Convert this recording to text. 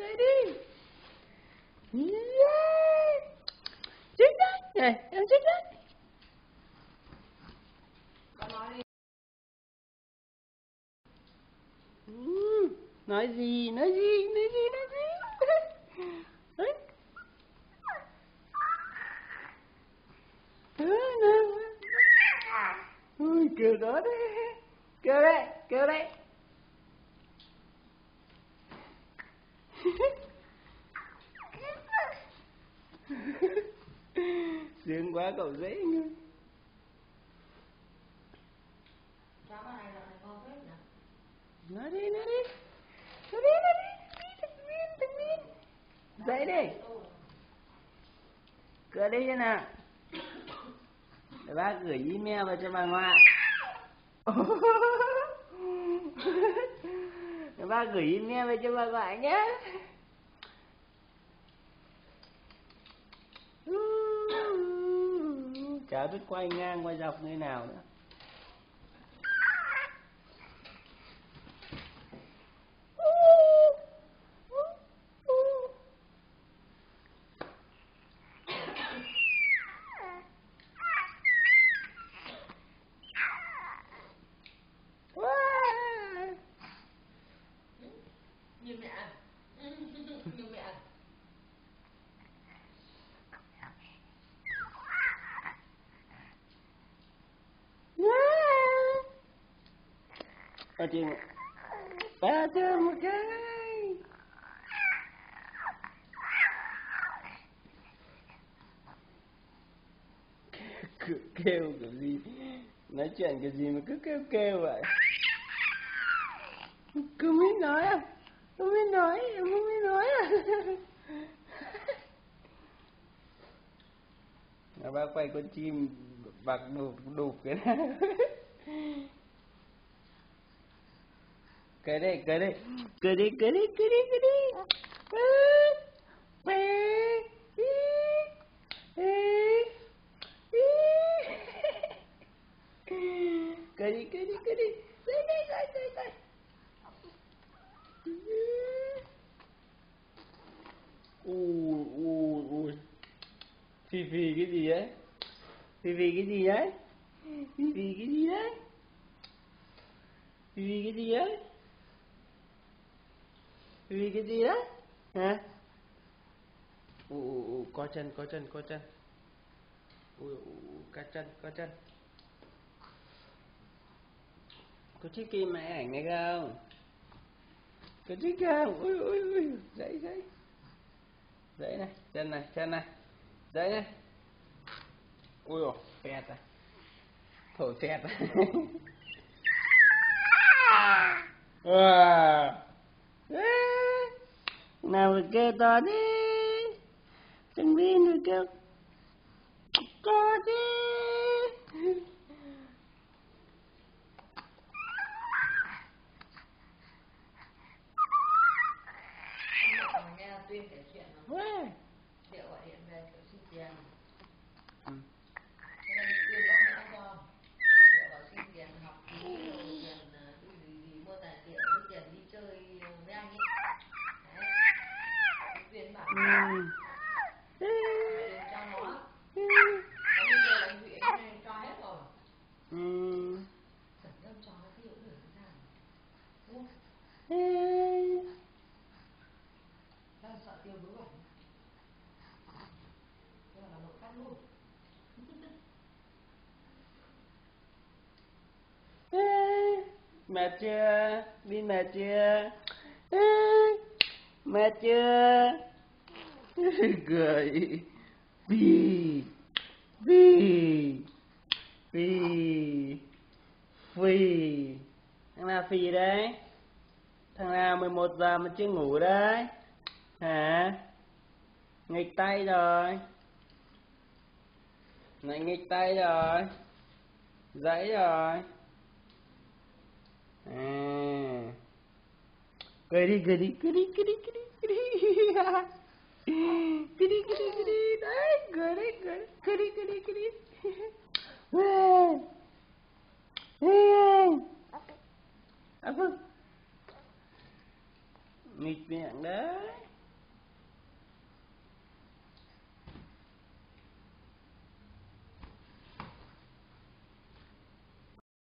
dậy đi. Yeah. Chết đấy. Này, em chết đấy. Nói gì? Đấy. Ui, kêu đó đấy. Kêu đây. Sướng quá cậu dễ nghe. Nói đi. Đừng biết. Dậy đi. Cười đi cho nào. Để bác gửi email vào cho bà ngoại. Để bác gửi email về cho bà ngoại nhé. Chả biết quay ngang quay dọc như nào nữa. Như mẹ. Ở chị ba cho một cái. Kêu kiểu gì, nói chuyện cái gì mà cứ kêu vậy. Không biết nói à? Không biết nói à? Bác quay con chim bạc đục cái này. Cười đi. Cười đi. Cười đi. Đây. Ui. Phì cái gì đấy? Phì cái gì đấy? Hả? Có chân. Ui, có chân. Có chiếc kim máy ảnh này không? Có chiếc không? Ui. Dậy. Dậy này, chân này. Dậy này. Ui dồi, phẹt à. Thổi phẹt à. Nào phải kêu to đi. Đừng biết phải kêu to đi. Nghe Tuyên kể chuyện không? Liệu gọi điện về kiểu xin tiền. Nên Tuyên bác mẹ cho. Liệu bảo xin tiền học phí, tiền gì mua tài liệu, tiền đi chơi với anh ấy. Đấy. Tuyên bảo tiền cho nó. Có đi chơi anh Thụy anh cho hết rồi. Chẳng nhâm cho nó tiêu được thế nào. Đúng không? Đang sợ tiêu bữa bẩn. Thế là nội cắt luôn. Mệt chưa? Đi mệt chưa? Mệt chưa? Cười. Phi. Thằng nào phì đấy? Thằng nào 11 giờ mà chưa ngủ đấy? Hả? Nghịch tay rồi. Lại nghịch tay rồi. Dãy rồi. Cười đi. Đấy, cười đi. À, vâng. Nghịch miệng đấy.